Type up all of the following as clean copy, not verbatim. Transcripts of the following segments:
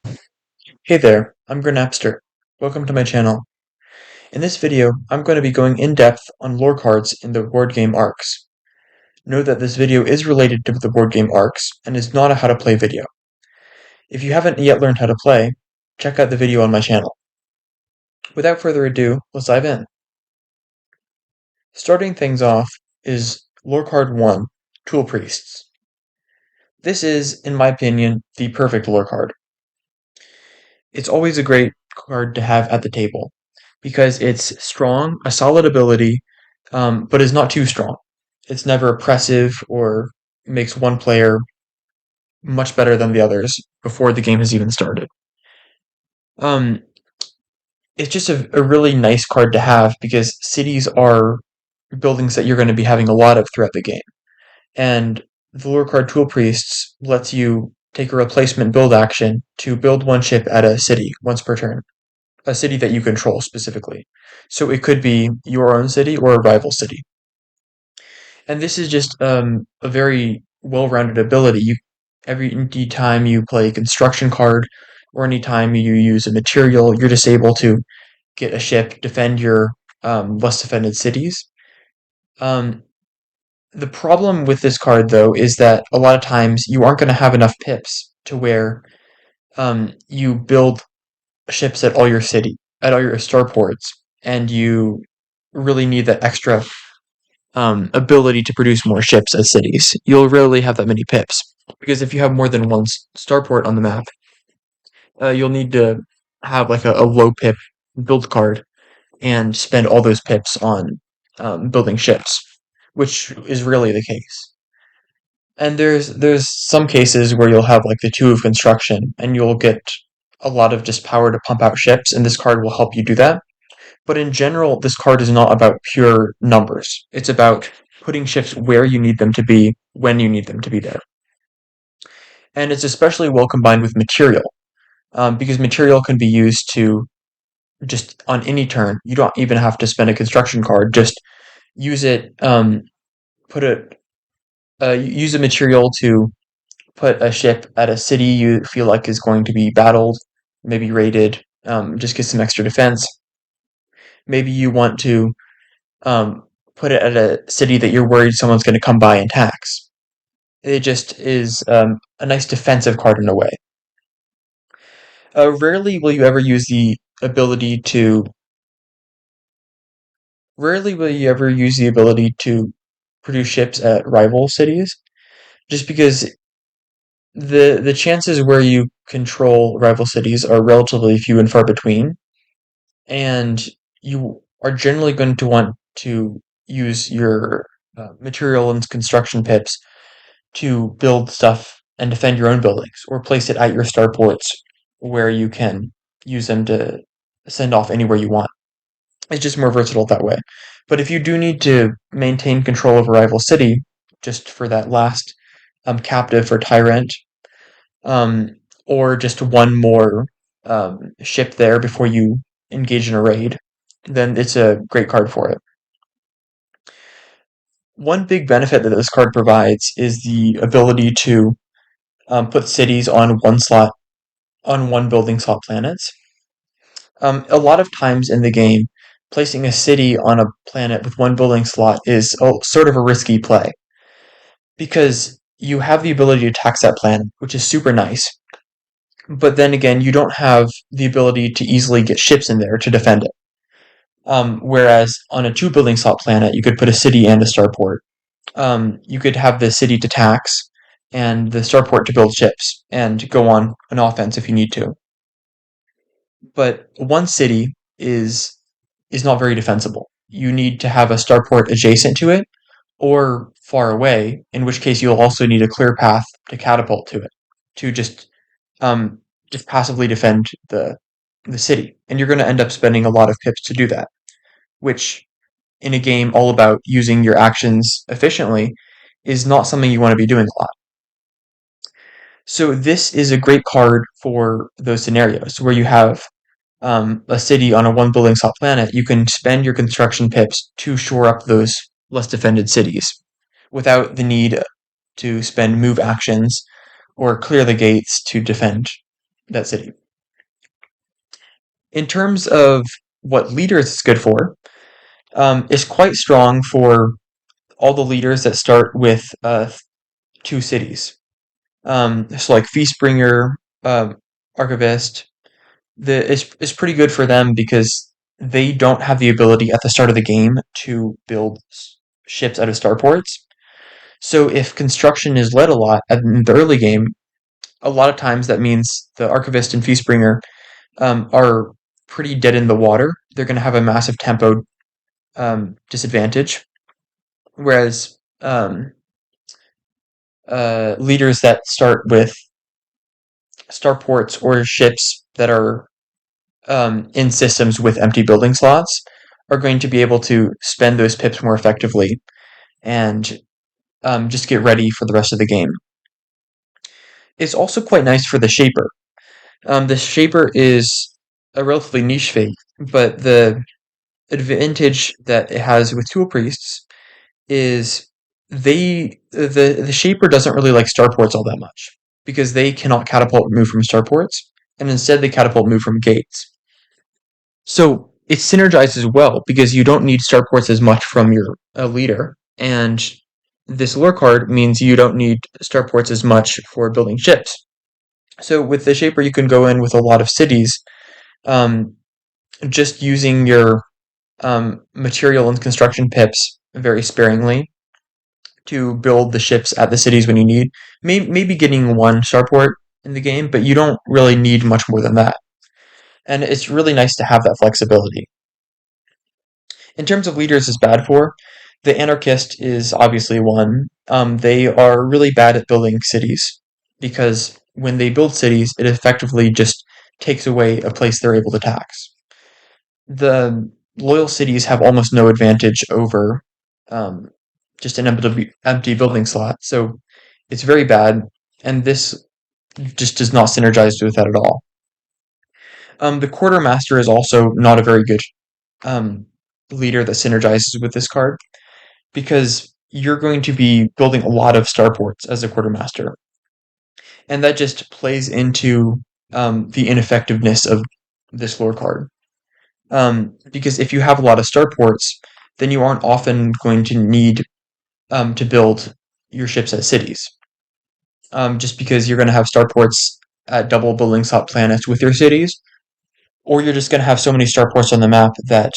Hey there, I'm Grenapster. Welcome to my channel. In this video, I'm going to be going in depth on lore cards in the board game Arcs. Note that this video is related to the board game Arcs and is not a how to play video. If you haven't yet learned how to play, check out the video on my channel. Without further ado, let's dive in. Starting things off is lore card 1, Tool Priests. This is, in my opinion, the perfect lore card. It's always a great card to have at the table because it's strong, a solid ability, but is not too strong. It's never oppressive or makes one player much better than the others before the game has even started. Um, it's just a really nice card to have because cities are buildings that you're going to be having a lot of throughout the game. And the lore card Tool Priests lets you take a replacement build action to build one ship at a city once per turn. A city that you control specifically. So it could be your own city or a rival city. And this is just a very well-rounded ability. Any time you play a construction card or any time you use a material, you're just able to get a ship, defend your less defended cities. Um, the problem with this card, though, is that a lot of times you aren't going to have enough pips to where you build ships at all your starports, and you really need that extra ability to produce more ships as cities. You'll rarely have that many pips because if you have more than one starport on the map, you'll need to have like a low pip build card and spend all those pips on building ships, which is rarely the case. And there's some cases where you'll have like the two of construction, and you'll get a lot of just power to pump out ships, and this card will help you do that. But in general, this card is not about pure numbers. It's about putting ships where you need them to be, when you need them to be there. And it's especially well combined with material, because material can be used to just on any turn. You don't even have to spend a construction card. Just use it, put it, use a material to put a ship at a city you feel like is going to be battled, maybe raided, just get some extra defense. Maybe you want to put it at a city that you're worried someone's going to come by and tax. It just is a nice defensive card in a way. Rarely will you ever use the ability to. Rarely will you ever use the ability to produce ships at rival cities, just because the chances where you control rival cities are relatively few and far between, and you are generally going to want to use your material and construction pips to build stuff and defend your own buildings, or place it at your starports where you can use them to send off anywhere you want. It's just more versatile that way. But if you do need to maintain control of a rival city, just for that last captive or tyrant, um, or just one more ship there before you engage in a raid, then it's a great card for it. One big benefit that this card provides is the ability to put cities on one building slot planets. A lot of times in the game, placing a city on a planet with one building slot is sort of a risky play because you have the ability to tax that planet, which is super nice. But then again, you don't have the ability to easily get ships in there to defend it. Whereas on a two building slot planet, you could put a city and a starport. You could have the city to tax and the starport to build ships and go on an offense if you need to. But one city is not very defensible. You need to have a starport adjacent to it or far away, in which case you'll also need a clear path to catapult to it to um, just passively defend the city. And you're going to end up spending a lot of pips to do that, which in a game all about using your actions efficiently is not something you want to be doing a lot. So this is a great card for those scenarios where you have a city on a one building slot planet. You can spend your construction pips to shore up those less defended cities without the need to spend move actions or clear the gates to defend. that city. In terms of what leaders it's good for, it's quite strong for all the leaders that start with two cities. So like Feastbringer, Archivist, is pretty good for them because they don't have the ability at the start of the game to build ships out of starports. So if construction is led a lot in the early game, a lot of times that means the Archivist and Feastbringer are pretty dead in the water. They're going to have a massive tempo disadvantage, whereas leaders that start with starports or ships that are in systems with empty building slots are going to be able to spend those pips more effectively and just get ready for the rest of the game. It's also quite nice for the Shaper. The Shaper is a relatively niche fate, but the advantage that it has with Tool Priests is the Shaper doesn't really like starports all that much because they cannot catapult move from starports, and instead they catapult move from gates. So it synergizes well because you don't need starports as much from your leader, and this lore card means you don't need starports as much for building ships. So with the Shaper, you can go in with a lot of cities, um, just using your material and construction pips very sparingly to build the ships at the cities when you need. Maybe getting one starport in the game, but you don't really need much more than that. And it's really nice to have that flexibility. In terms of leaders is bad for, the anarchist is obviously one. They are really bad at building cities because when they build cities, it effectively just takes away a place they're able to tax. The loyal cities have almost no advantage over um, just an empty building slot, so it's very bad, and this just does not synergize with that at all. The quartermaster is also not a very good um, leader that synergizes with this card because you're going to be building a lot of starports as a quartermaster, and that just plays into the ineffectiveness of this lore card. Because if you have a lot of starports, then you aren't often going to need to build your ships at cities, just because you're going to have starports at double building slot planets with your cities, or you're just going to have so many starports on the map that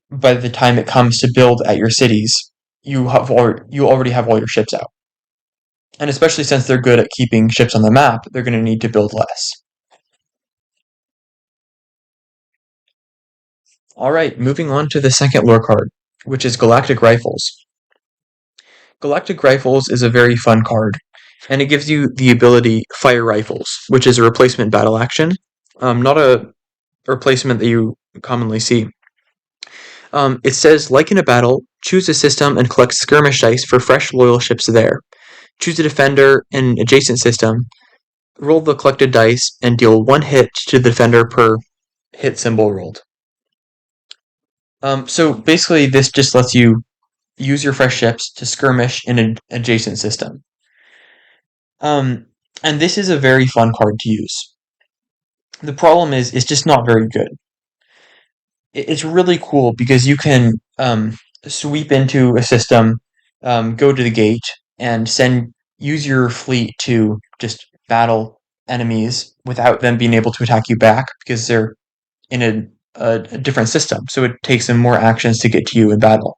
by the time it comes to build at your cities, you already have all your ships out. And especially since they're good at keeping ships on the map, they're going to need to build less. Alright, moving on to the second lore card, which is Galactic Rifles. Galactic Rifles is a very fun card, and it gives you the ability Fire Rifles, which is a replacement battle action, not a replacement that you commonly see. It says, like in a battle, choose a system and collect skirmish dice for fresh loyal ships there. Choose a defender in an adjacent system, roll the collected dice, and deal one hit to the defender per hit symbol rolled. So basically, this just lets you use your fresh ships to skirmish in an adjacent system. And this is a very fun card to use. The problem is, it's just not very good. It's really cool because you can sweep into a system, go to the gate, and use your fleet to just battle enemies without them being able to attack you back because they're in a different system. So it takes them more actions to get to you in battle.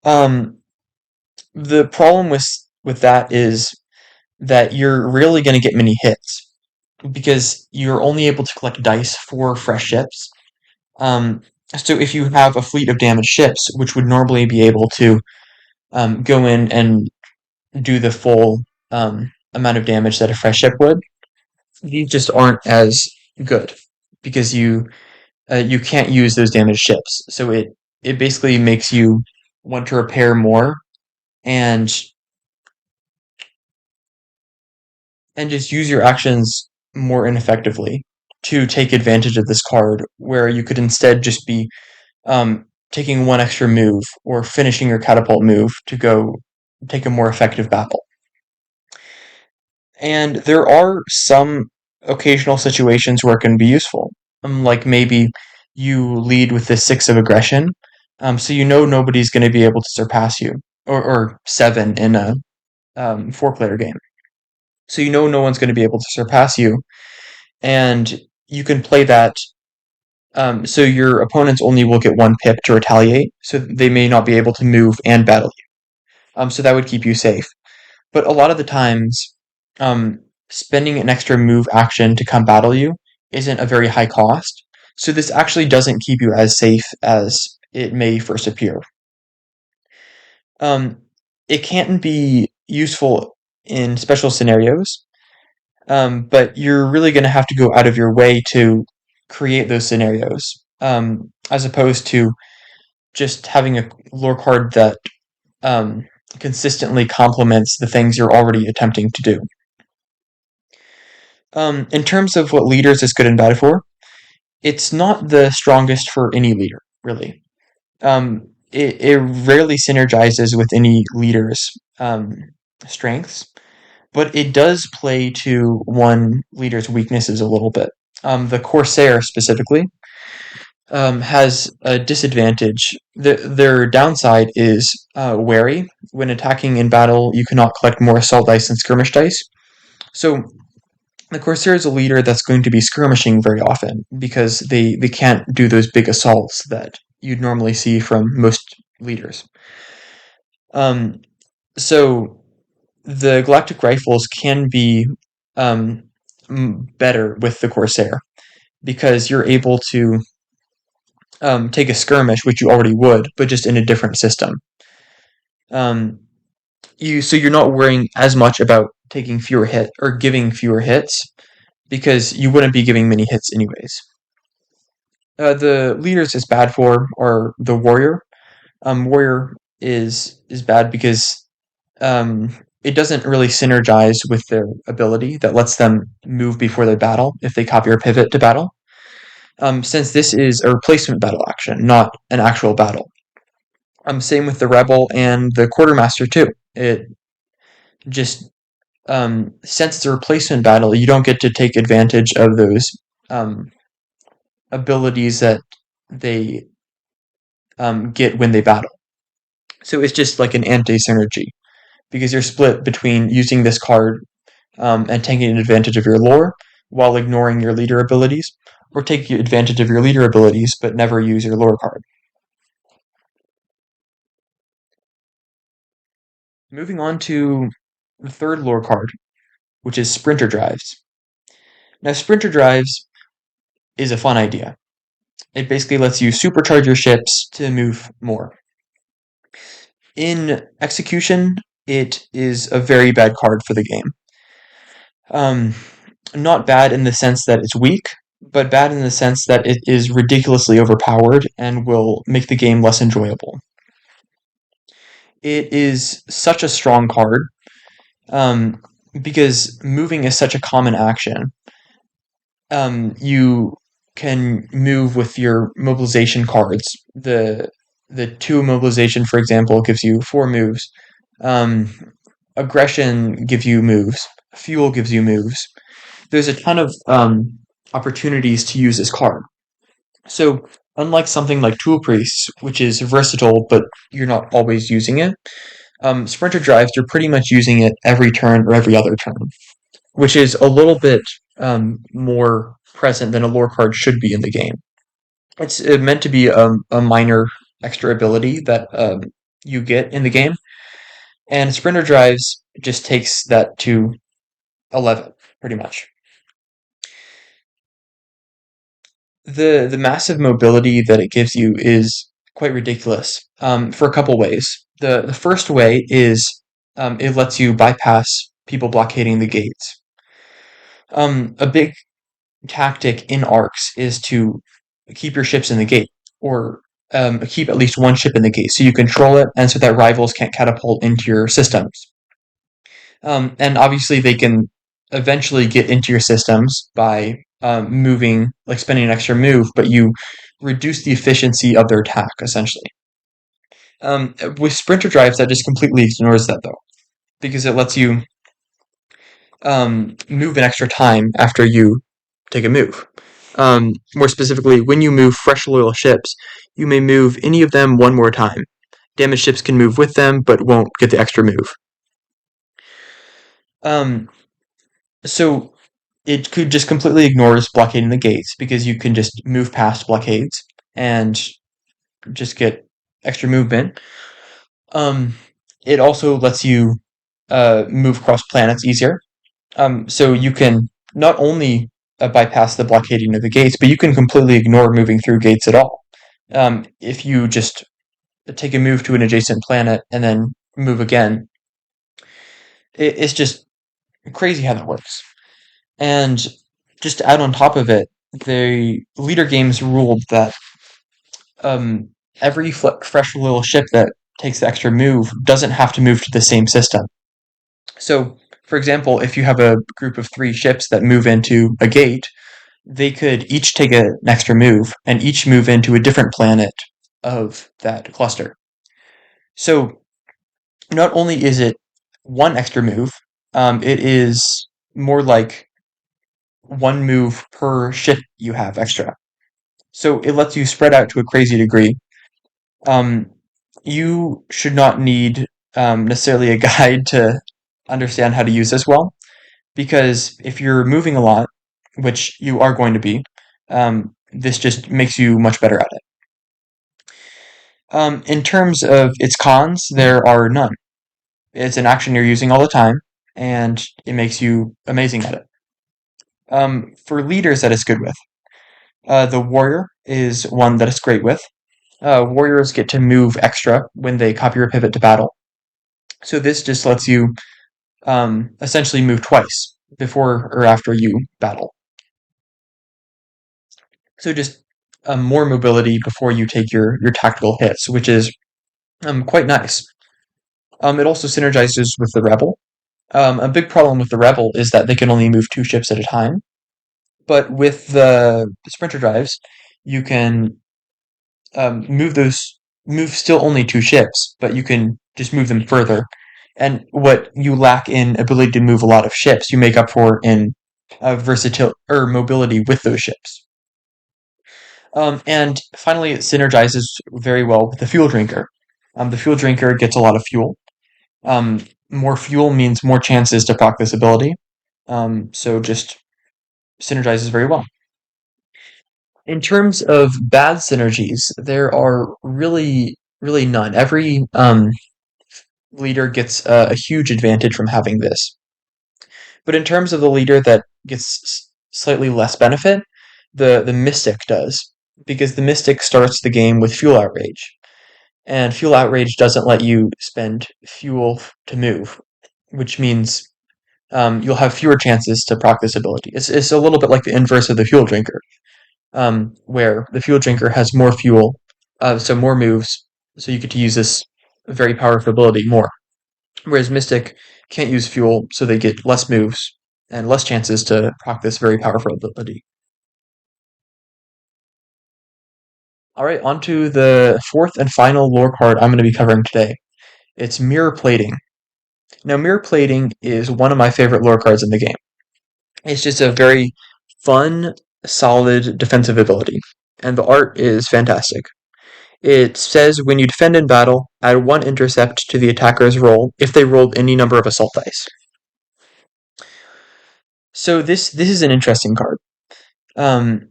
Um, the problem with that is that you're rarely going to get many hits because you're only able to collect dice for fresh ships. Um, so if you have a fleet of damaged ships, which would normally be able to go in and do the full amount of damage that a fresh ship would, these just aren't as good because you can't use those damaged ships. So it basically makes you want to repair more and just use your actions more ineffectively to take advantage of this card, where you could instead just be taking one extra move or finishing your catapult move to go take a more effective battle. And there are some occasional situations where it can be useful. Like maybe you lead with the six of aggression, so you know nobody's going to be able to surpass you, or seven in a four-player game. So you know no one's going to be able to surpass you, and you can play that. So your opponents only will get one pip to retaliate, so they may not be able to move and battle you. So that would keep you safe. But a lot of the times, um, spending an extra move action to come battle you isn't a very high cost. So this actually doesn't keep you as safe as it may first appear. Um, it can be useful in special scenarios, but you're really going to have to go out of your way to create those scenarios, as opposed to just having a lore card that um, consistently complements the things you're already attempting to do. In terms of what leaders is good and bad for, it's not the strongest for any leader, really. It rarely synergizes with any leader's strengths, but it does play to one leader's weaknesses a little bit. The Corsair specifically has a disadvantage. Their downside is wary. When attacking in battle, you cannot collect more assault dice than skirmish dice. So the Corsair is a leader that's going to be skirmishing very often because they can't do those big assaults that you'd normally see from most leaders. Um, so the Galactic Rifles can be um, better with the Corsair because you're able to take a skirmish, which you already would, but just in a different system. Um, you're not worrying as much about taking fewer hit or giving fewer hits because you wouldn't be giving many hits anyways. The leaders is bad for are the warrior. Warrior is bad because um, it doesn't really synergize with their ability that lets them move before they battle if they copy or pivot to battle. Since this is a replacement battle action, not an actual battle. Same with the rebel and the quartermaster too. It just since it's a replacement battle, you don't get to take advantage of those um, abilities that they get when they battle. So it's just like an anti-synergy because you're split between using this card and taking advantage of your lore while ignoring your leader abilities, or taking advantage of your leader abilities but never use your lore card. Moving on to the third lore card, which is Sprinter Drives. Now, Sprinter Drives is a fun idea. It basically lets you supercharge your ships to move more. In execution, it is a very bad card for the game. Um, Not bad in the sense that it's weak, but bad in the sense that it is ridiculously overpowered and will make the game less enjoyable. It is such a strong card um, because moving is such a common action. You can move with your mobilization cards. The two mobilization, for example, gives you four moves. Um, Aggression gives you moves. Fuel gives you moves. There's a ton of opportunities to use this card. So unlike something like Tool Priests, which is versatile but you're not always using it, Sprinter Drives you're pretty much using it every turn or every other turn, which is a little bit more present than a lore card should be in the game. It's meant to be a minor extra ability that you get in the game, and Sprinter Drives just takes that to 11, pretty much. The massive mobility that it gives you is quite ridiculous for a couple ways. The first way is it lets you bypass people blockading the gates. A big tactic in arcs is to keep your ships in the gate, or keep at least one ship in the gate, so you control it, and so that rivals can't catapult into your systems. And obviously, they can eventually get into your systems by moving, like spending an extra move, but you reduce the efficiency of their attack, essentially. With Sprinter Drives, that just completely ignores that, though, because it lets you move an extra time after you take a move. More specifically, when you move fresh loyal ships, you may move any of them one more time. Damaged ships can move with them, but won't get the extra move. Um, so it could just completely ignores blockading the gates because you can just move past blockades and just get extra movement. Um, it also lets you move across planets easier. So you can not only bypass the blockading of the gates, but you can completely ignore moving through gates at all. If you just take a move to an adjacent planet and then move again, it's just crazy how that works. And just to add on top of it, the leader games ruled that um, every fresh little ship that takes the extra move doesn't have to move to the same system. So, for example, if you have a group of three ships that move into a gate, they could each take an extra move and each move into a different planet of that cluster. So, not only is it one extra move, it is more like one move per ship you have extra. So it lets you spread out to a crazy degree. Um, you should not need necessarily a guide to understand how to use this well, because if you're moving a lot, which you are going to be, this just makes you much better at it. In terms of its cons, there are none. It's an action you're using all the time, and it makes you amazing at it. For leaders that it's good with, the warrior is one that it's great with. Warriors get to move extra when they copy or pivot to battle. So this just lets you essentially move twice before or after you battle. So just more mobility before you take your tactical hits, which is quite nice. It also synergizes with the rebel. A big problem with the rebel is that they can only move two ships at a time. But with the sprinter drives, you can move still only two ships, but you can just move them further. And what you lack in ability to move a lot of ships, you make up for in versatility or mobility with those ships. And finally, it synergizes very well with the fuel drinker. The fuel drinker gets a lot of fuel. Um, More fuel means more chances to proc this ability. So just synergizes very well. In terms of bad synergies, there are really none. Every leader gets a huge advantage from having this. But in terms of the leader that gets slightly less benefit, the Mystic does. Because the Mystic starts the game with Fuel Outrage. And Fuel Outrage doesn't let you spend fuel to move, which means you'll have fewer chances to proc this ability. It's a little bit like the inverse of the Fuel Drinker, where the Fuel Drinker has more fuel, so more moves, so you get to use this very powerful ability more. Whereas Mystic can't use fuel, so they get less moves and less chances to proc this very powerful ability. Alright, on to the fourth and final lore card I'm going to be covering today. It's Mirror Plating. Now, Mirror Plating is one of my favorite lore cards in the game. It's just a very fun, solid defensive ability, and the art is fantastic. It says when you defend in battle, add one intercept to the attacker's roll if they rolled any number of assault dice. So this is an interesting card. Um,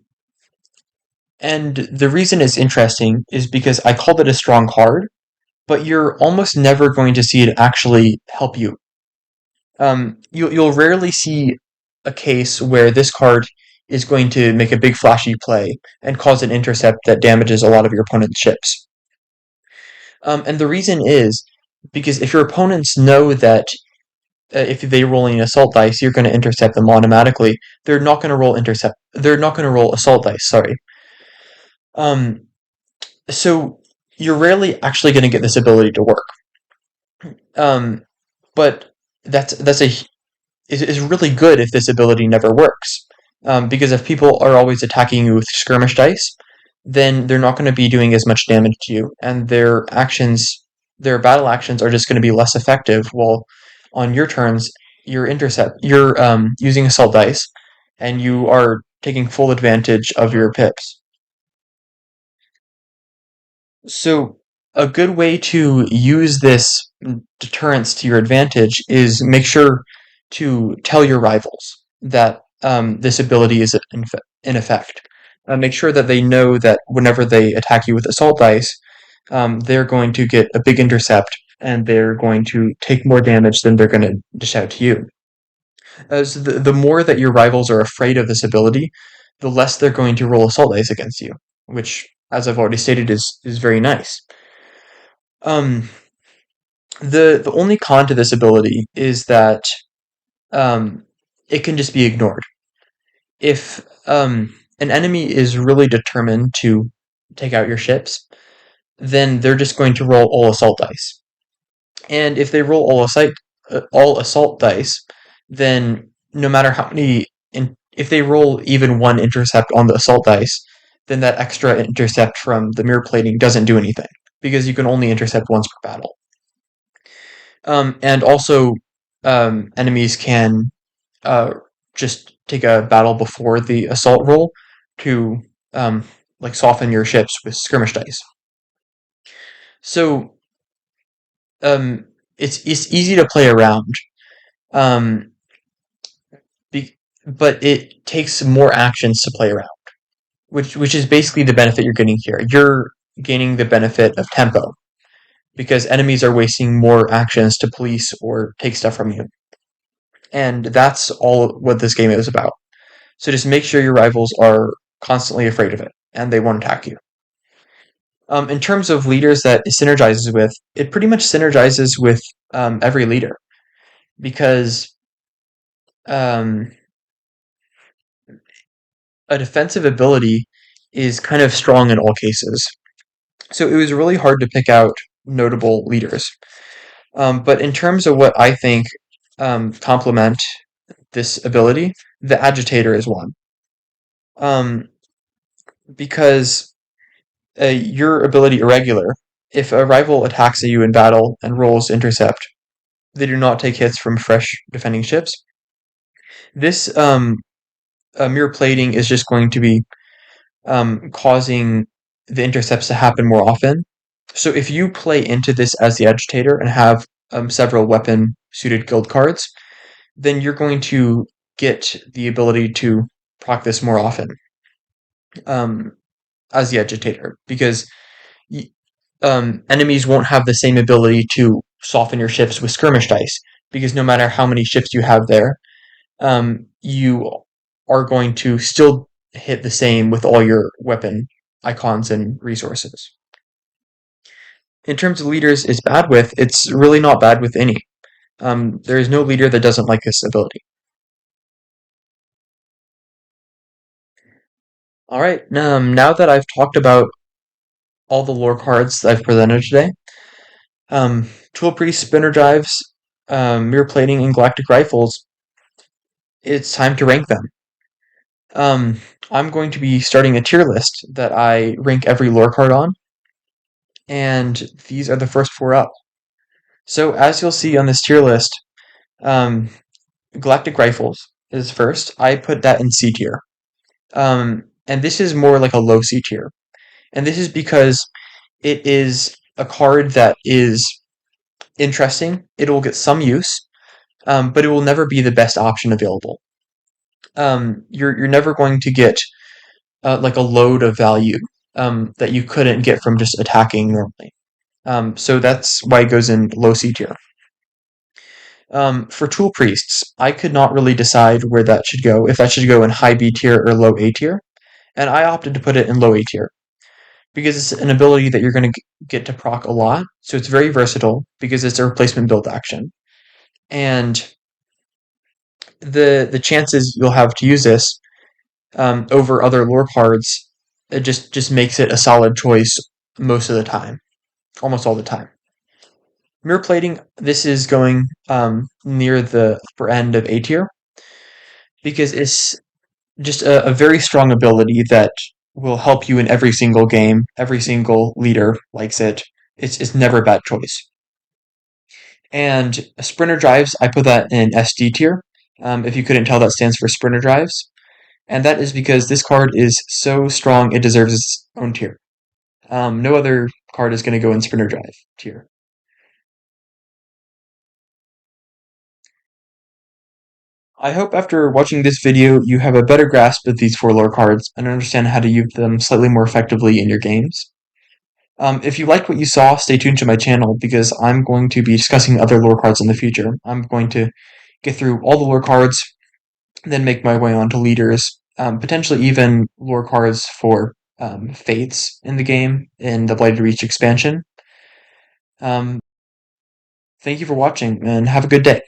and the reason it's interesting is because I called it a strong card, but you're almost never going to see it actually help you. You'll rarely see a case where this card is going to make a big flashy play and cause an intercept that damages a lot of your opponent's ships. And the reason is because if your opponents know that if they roll an assault dice, you're going to intercept them automatically. They're not going to roll intercept. They're not going to roll assault dice. Sorry. Um, so you're rarely actually going to get this ability to work. Um, but that's a is really good if this ability never works. Because if people are always attacking you with skirmish dice, then they're not going to be doing as much damage to you, and their battle actions, are just going to be less effective. While on your turns, your intercept. You're using assault dice, and you are taking full advantage of your pips. So a good way to use this deterrence to your advantage is make sure to tell your rivals that this ability is in effect. Make sure that they know that whenever they attack you with assault dice, they're going to get a big intercept and they're going to take more damage than they're going to dish out to you. So the more that your rivals are afraid of this ability, the less they're going to roll assault dice against you, which, as I've already stated, is very nice. Um, the only con to this ability is that um, it can just be ignored. If an enemy is really determined to take out your ships, then they're just going to roll all assault dice. And if they roll all assault dice, then no matter how many, if they roll even one intercept on the assault dice, then that extra intercept from the mirror plating doesn't do anything because you can only intercept once per battle. And also, enemies can uh, just take a battle before the assault roll to um, like soften your ships with skirmish dice. So it's easy to play around, um, but it takes more actions to play around, which is basically the benefit you're getting here. You're gaining the benefit of tempo because enemies are wasting more actions to police or take stuff from you. And that's all what this game is about. So just make sure your rivals are constantly afraid of it and they won't attack you. In terms of leaders that it synergizes with, it pretty much synergizes with every leader because um, a defensive ability is kind of strong in all cases. So it was really hard to pick out notable leaders. But in terms of what I think complement this ability, the agitator is one. Um, because your ability irregular, if a rival attacks you in battle and rolls intercept, they do not take hits from fresh defending ships. This mirror plating is just going to be causing the intercepts to happen more often. So if you play into this as the agitator and have several weapon suited guild cards, then you're going to get the ability to proc this more often um, as the agitator because enemies won't have the same ability to soften your ships with skirmish dice because no matter how many ships you have there, you are going to still hit the same with all your weapon icons and resources. In terms of leaders it's bad with, it's really not bad with any. There is no leader that doesn't like this ability. All right, now that I've talked about all the lore cards that I've presented today, Tool Priest, Spinner Drives, Mirror Plating, and Galactic Rifles, it's time to rank them. Um, I'm going to be starting a tier list that I rank every lore card on, and these are the first four up. So as you'll see on this tier list, um, Galactic Rifles is first. I put that in C tier. And this is more like a low C tier. And this is because it is a card that is interesting. It will get some use, but it will never be the best option available. You're never going to get like a load of value that you couldn't get from just attacking normally. So that's why it goes in low C tier. For Tool Priests, I could not really decide where that should go, if that should go in high B tier or low A tier, and I opted to put it in low A tier because it's an ability that you're going to get to proc a lot, so it's very versatile because it's a replacement build action. And the chances you'll have to use this over other lore cards, it just makes it a solid choice most of the time, almost all the time. Mirror plating, this is going near the upper end of A tier because it's just a very strong ability that will help you in every single game. Every single leader likes it. It's never a bad choice. And sprinter drives, I put that in SD tier. If you couldn't tell, that stands for sprinter drives. And that is because this card is so strong it deserves its own tier. No other card is going to go in sprinter drive tier. I hope after watching this video you have a better grasp of these four lore cards and understand how to use them slightly more effectively in your games. If you liked what you saw, stay tuned to my channel because I'm going to be discussing other lore cards in the future. I'm going to get through all the lore cards, then make my way on to leaders, potentially even lore cards for fates in the game in the Blighted Reach expansion. Um, Thank you for watching and have a good day.